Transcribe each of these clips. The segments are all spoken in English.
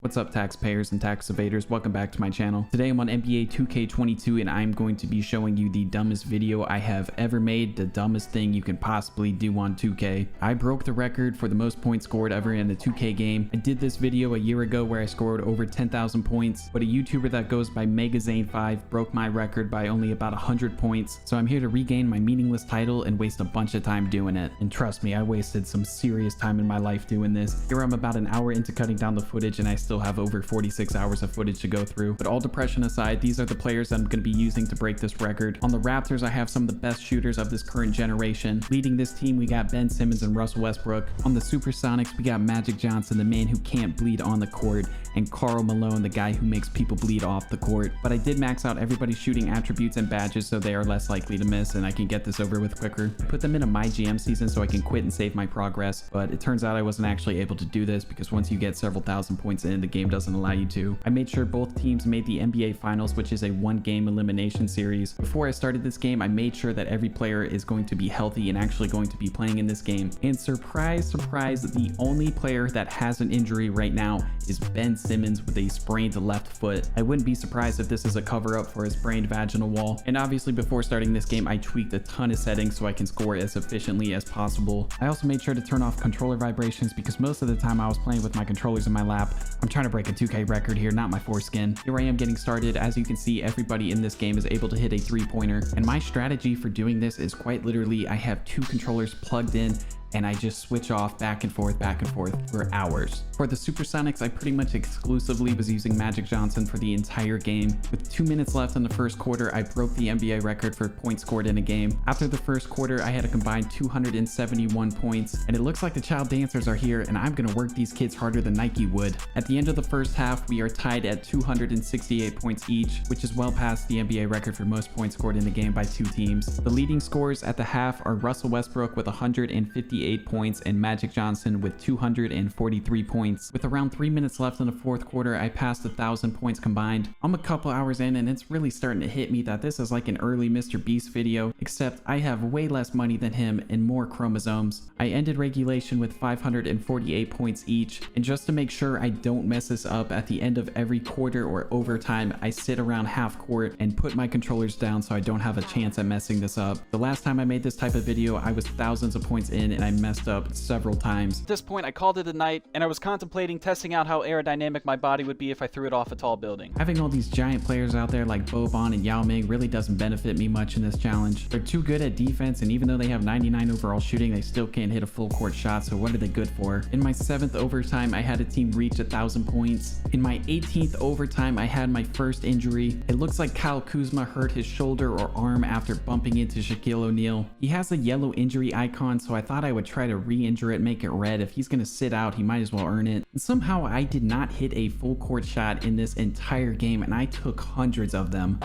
What's up, taxpayers and tax evaders? Welcome back to my channel. Today I'm on NBA 2K22 and I'm going to be showing you the dumbest video I have ever made, the dumbest thing you can possibly do on 2K. I broke the record for the most points scored ever in a 2K game. I did this video a year ago where I scored over 10,000 points, but a YouTuber that goes by Megazane5 broke my record by only about 100 points. So I'm here to regain my meaningless title and waste a bunch of time doing it. And trust me, I wasted some serious time in my life doing this. Here I'm about an hour into cutting down the footage and I still have over 46 hours of footage to go through. But all depression aside, these are the players that I'm going to be using to break this record. On the Raptors, I have some of the best shooters of this current generation. Leading this team, we got Ben Simmons and Russell Westbrook. On the Supersonics, we got Magic Johnson, the man who can't bleed on the court, and Karl Malone, the guy who makes people bleed off the court. But I did max out everybody's shooting attributes and badges so they are less likely to miss and I can get this over with quicker. I put them in a My GM season so I can quit and save my progress, but it turns out I wasn't actually able to do this because once you get several thousand points in, the game doesn't allow you to. I made sure both teams made the NBA Finals, which is a one-game elimination series. Before I started this game, I made sure that every player is going to be healthy and actually going to be playing in this game. And surprise, surprise, the only player that has an injury right now is Ben Simmons with a sprained left foot. I wouldn't be surprised if this is a cover-up for a sprained vaginal wall. And obviously before starting this game, I tweaked a ton of settings so I can score as efficiently as possible. I also made sure to turn off controller vibrations because most of the time I was playing with my controllers in my lap. I'm trying to break a 2K record here, not my foreskin. Here I am getting started. As you can see, everybody in this game is able to hit a three-pointer. And my strategy for doing this is quite literally, I have two controllers plugged in and I just switch off back and forth for hours. For the Supersonics, I pretty much exclusively was using Magic Johnson for the entire game. With 2 minutes left in the first quarter, I broke the NBA record for points scored in a game. After the first quarter, I had a combined 271 points, and it looks like the child dancers are here, and I'm gonna work these kids harder than Nike would. At the end of the first half, we are tied at 268 points each, which is well past the NBA record for most points scored in a game by two teams. The leading scorers at the half are Russell Westbrook with 158 points and Magic Johnson with 243 points. With around 3 minutes left in the fourth quarter, I passed 1,000 points combined. I'm a couple hours in and it's really starting to hit me that this is like an early Mr. Beast video, except I have way less money than him and more chromosomes. I ended regulation with 548 points each, and just to make sure I don't mess this up, at the end of every quarter or overtime, I sit around half court and put my controllers down so I don't have a chance at messing this up. The last time I made this type of video, I was thousands of points in and I messed up several times. At this point, I called it a night, and I was contemplating testing out how aerodynamic my body would be if I threw it off a tall building. Having all these giant players out there like Boban and Yao Ming really doesn't benefit me much in this challenge. They're too good at defense, and even though they have 99 overall shooting, they still can't hit a full court shot, so what are they good for? In my 7th overtime, I had a team reach 1,000 points. In my 18th overtime, I had my first injury. It looks like Kyle Kuzma hurt his shoulder or arm after bumping into Shaquille O'Neal. He has a yellow injury icon, so I thought I would try to re-injure it, make it red. If he's gonna sit out, he might as well earn it. And somehow I did not hit a full court shot in this entire game, and I took hundreds of them.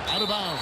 Out of bounds.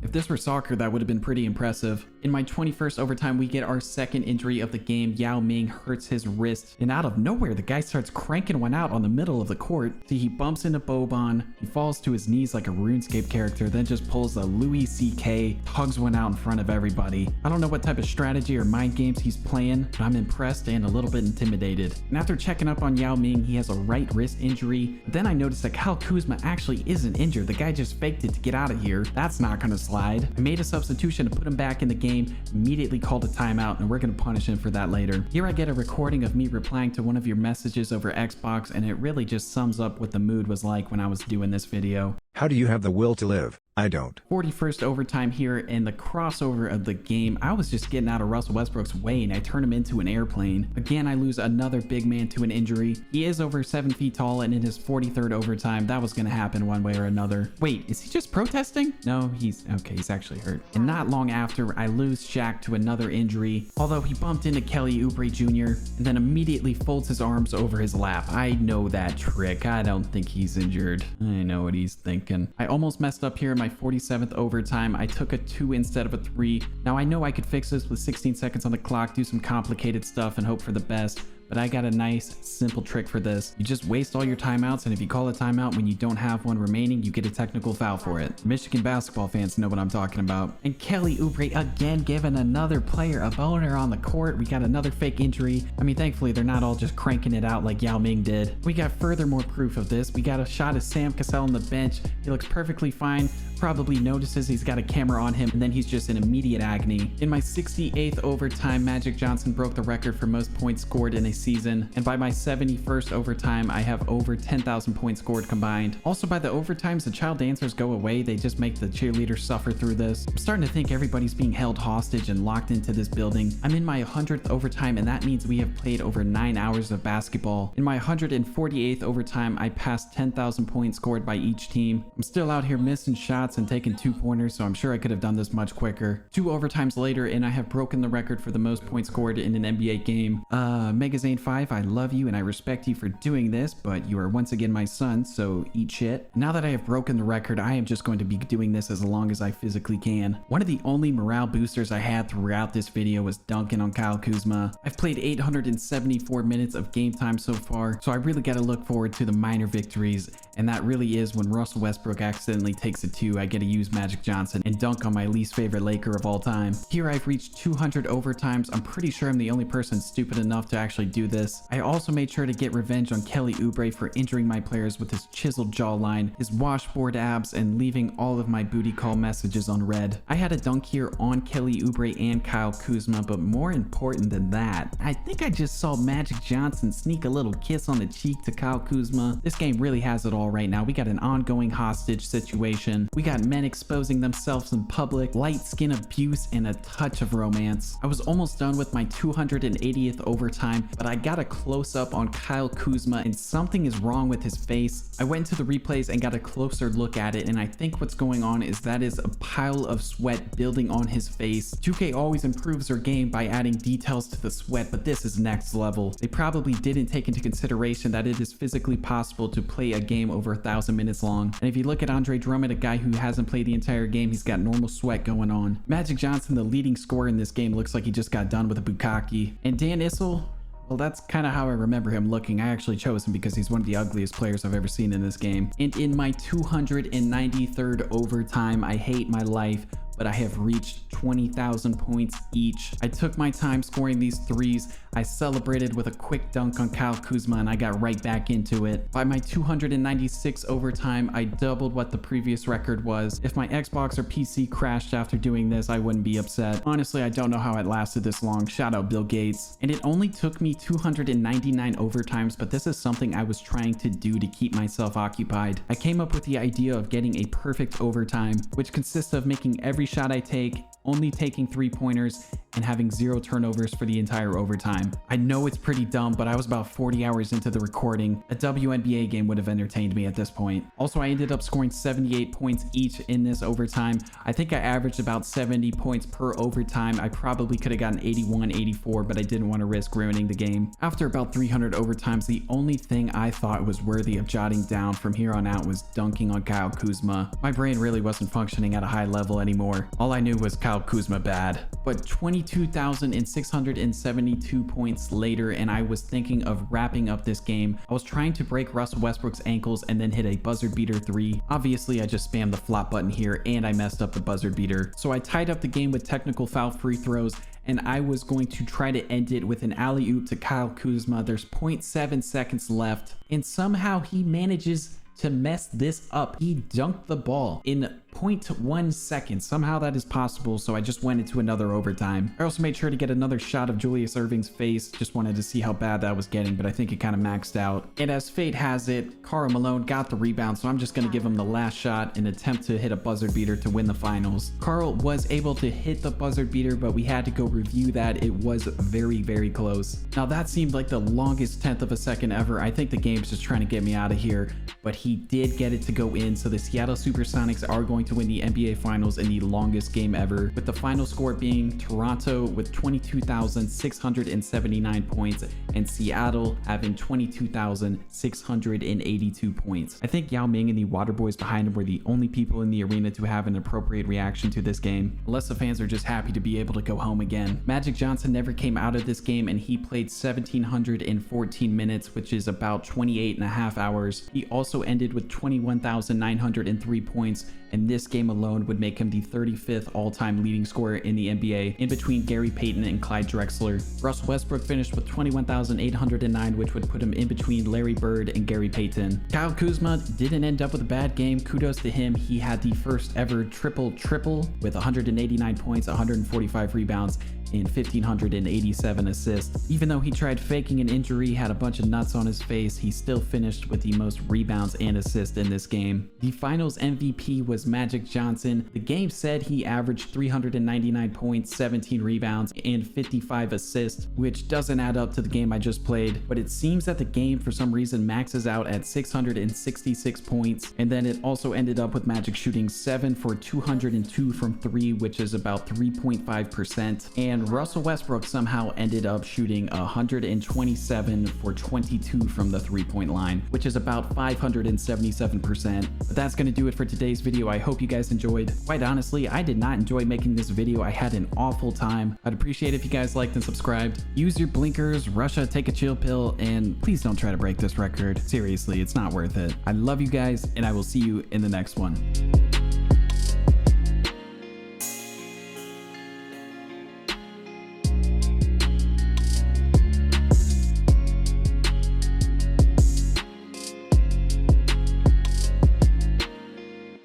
If this were soccer, that would have been pretty impressive. In my 21st overtime, we get our second injury of the game. Yao Ming hurts his wrist, and out of nowhere, the guy starts cranking one out on the middle of the court. See, he bumps into Boban, he falls to his knees like a RuneScape character, then just pulls a Louis CK, hugs one out in front of everybody. I don't know what type of strategy or mind games he's playing, but I'm impressed and a little bit intimidated. And after checking up on Yao Ming, he has a right wrist injury. But then I noticed that Kyle Kuzma actually isn't injured. The guy just faked it to get out of here. That's not gonna slide. I made a substitution to put him back in the game, immediately called a timeout, and we're gonna punish him for that later. Here I get a recording of me replying to one of your messages over Xbox, and it really just sums up what the mood was like when I was doing this video. How do you have the will to live? I don't. 41st overtime here, and the crossover of the game, I was just getting out of Russell Westbrook's way and I turned him into an airplane. Again, I lose another big man to an injury. He is over 7 feet tall, and in his 43rd overtime, that was gonna happen one way or another. Wait, is he just protesting? No, he's actually hurt. And not long after, I lose Shaq to another injury, although he bumped into Kelly Oubre Jr. and then immediately folds his arms over his lap. I know that trick. I don't think he's injured. I know what he's thinking. I almost messed up here in my 47th overtime. I took a 2 instead of a 3. Now I know I could fix this with 16 seconds on the clock, do some complicated stuff and hope for the best, but I got a nice, simple trick for this. You just waste all your timeouts, and if you call a timeout when you don't have one remaining, you get a technical foul for it. Michigan basketball fans know what I'm talking about. And Kelly Oubre again giving another player a boner on the court. We got another fake injury. I mean, thankfully, they're not all just cranking it out like Yao Ming did. We got furthermore proof of this. We got a shot of Sam Cassell on the bench. He looks perfectly fine. Probably notices he's got a camera on him, and then he's just in immediate agony. In my 68th overtime, Magic Johnson broke the record for most points scored in a season, and by my 71st overtime, I have over 10,000 points scored combined. Also, by the overtimes, the child dancers go away. They just make the cheerleaders suffer through this. I'm starting to think everybody's being held hostage and locked into this building. I'm in my 100th overtime, and that means we have played over 9 hours of basketball. In my 148th overtime, I passed 10,000 points scored by each team. I'm still out here missing shots and taking 2-pointers, so I'm sure I could have done this much quicker. 2 overtimes later, and I have broken the record for the most points scored in an NBA game. Megazane 5, I love you and I respect you for doing this, but you are once again my son, so eat shit. Now that I have broken the record, I am just going to be doing this as long as I physically can. One of the only morale boosters I had throughout this video was dunking on Kyle Kuzma. I've played 874 minutes of game time so far, so I really got to look forward to the minor victories, and that really is when Russell Westbrook accidentally takes a 2. I get to use Magic Johnson and dunk on my least favorite Laker of all time. Here I've reached 200 overtimes. I'm pretty sure I'm the only person stupid enough to actually do this. I also made sure to get revenge on Kelly Oubre for injuring my players with his chiseled jawline, his washboard abs, and leaving all of my booty call messages unread. I had a dunk here on Kelly Oubre and Kyle Kuzma, but more important than that, I think I just saw Magic Johnson sneak a little kiss on the cheek to Kyle Kuzma. This game really has it all right now. We got an ongoing hostage situation. We got men exposing themselves in public, light skin abuse, and a touch of romance. I was almost done with my 280th overtime, but I got a close up on Kyle Kuzma and something is wrong with his face. I went into the replays and got a closer look at it, and I think what's going on is that is a pile of sweat building on his face. 2K always improves their game by adding details to the sweat, but this is next level. They probably didn't take into consideration that it is physically possible to play a game over 1,000 minutes long. And if you look at Andre Drummond, a guy who hasn't played the entire game, he's got normal sweat going on. Magic Johnson, the leading scorer in this game, looks like he just got done with a bukkake. And Dan Issel, well, that's kind of how I remember him looking. I actually chose him because he's one of the ugliest players I've ever seen in this game. And in my 293rd overtime, I hate my life, but I have reached 20,000 points each. I took my time scoring these threes. I celebrated with a quick dunk on Kyle Kuzma, and I got right back into it. By my 296 overtime, I doubled what the previous record was. If my Xbox or PC crashed after doing this, I wouldn't be upset. Honestly, I don't know how it lasted this long. Shout out Bill Gates. And it only took me 299 overtimes, but this is something I was trying to do to keep myself occupied. I came up with the idea of getting a perfect overtime, which consists of making every shot I take, only taking 3-pointers, and having 0 turnovers for the entire overtime. I know it's pretty dumb, but I was about 40 hours into the recording. A WNBA game would have entertained me at this point. Also, I ended up scoring 78 points each in this overtime. I think I averaged about 70 points per overtime. I probably could have gotten 81, 84, but I didn't want to risk ruining the game. After about 300 overtimes, the only thing I thought was worthy of jotting down from here on out was dunking on Kyle Kuzma. My brain really wasn't functioning at a high level anymore. All I knew was Kyle Kuzma bad. But 22,672 points later, and I was thinking of wrapping up this game. I was trying to break Russell Westbrook's ankles and then hit a buzzer beater 3. Obviously, I just spammed the flop button here and I messed up the buzzer beater. So I tied up the game with technical foul free throws, and I was going to try to end it with an alley-oop to Kyle Kuzma. There's 0.7 seconds left, and somehow he manages to mess this up. He dunked the ball in 0.1 seconds. Somehow that is possible, so I just went into another overtime. I also made sure to get another shot of Julius Erving's face. Just wanted to see how bad that was getting, but I think it kind of maxed out. And as fate has it, Karl Malone got the rebound, so I'm just going to give him the last shot and attempt to hit a buzzer beater to win the finals. Karl was able to hit the buzzer beater, but we had to go review that. It was very, very close. Now that seemed like the longest 10th of a second ever. I think the game's just trying to get me out of here, but he did get it to go in, so the Seattle Supersonics are going going to win the NBA Finals in the longest game ever, with the final score being Toronto with 22,679 points and Seattle having 22,682 points. I think Yao Ming and the water boys behind him were the only people in the arena to have an appropriate reaction to this game, unless the fans are just happy to be able to go home again. Magic Johnson never came out of this game and he played 1,714 minutes, which is about 28.5 hours. He also ended with 21,903 points, and this game alone would make him the 35th all-time leading scorer in the NBA, in between Gary Payton and Clyde Drexler. Russell Westbrook finished with 21,809, which would put him in between Larry Bird and Gary Payton. Kyle Kuzma didn't end up with a bad game. Kudos to him. He had the first ever triple-triple with 189 points, 145 rebounds, and 1,587 assists. Even though he tried faking an injury, had a bunch of nuts on his face, he still finished with the most rebounds and assists in this game. The finals MVP was Magic Johnson. The game said he averaged 399 points, 17 rebounds, and 55 assists, which doesn't add up to the game I just played, but it seems that the game for some reason maxes out at 666 points, and then it also ended up with Magic shooting 7 for 202 from 3, which is about 3.5%, and Russell Westbrook somehow ended up shooting 127 for 22 from the three-point line, which is about 577%. But that's going to do it for today's video. I hope you guys enjoyed. Quite honestly, I did not enjoy making this video. I had an awful time. I'd appreciate if you guys liked and subscribed. Use your blinkers, Russia, take a chill pill, and please don't try to break this record. Seriously, it's not worth it. I love you guys, and I will see you in the next one.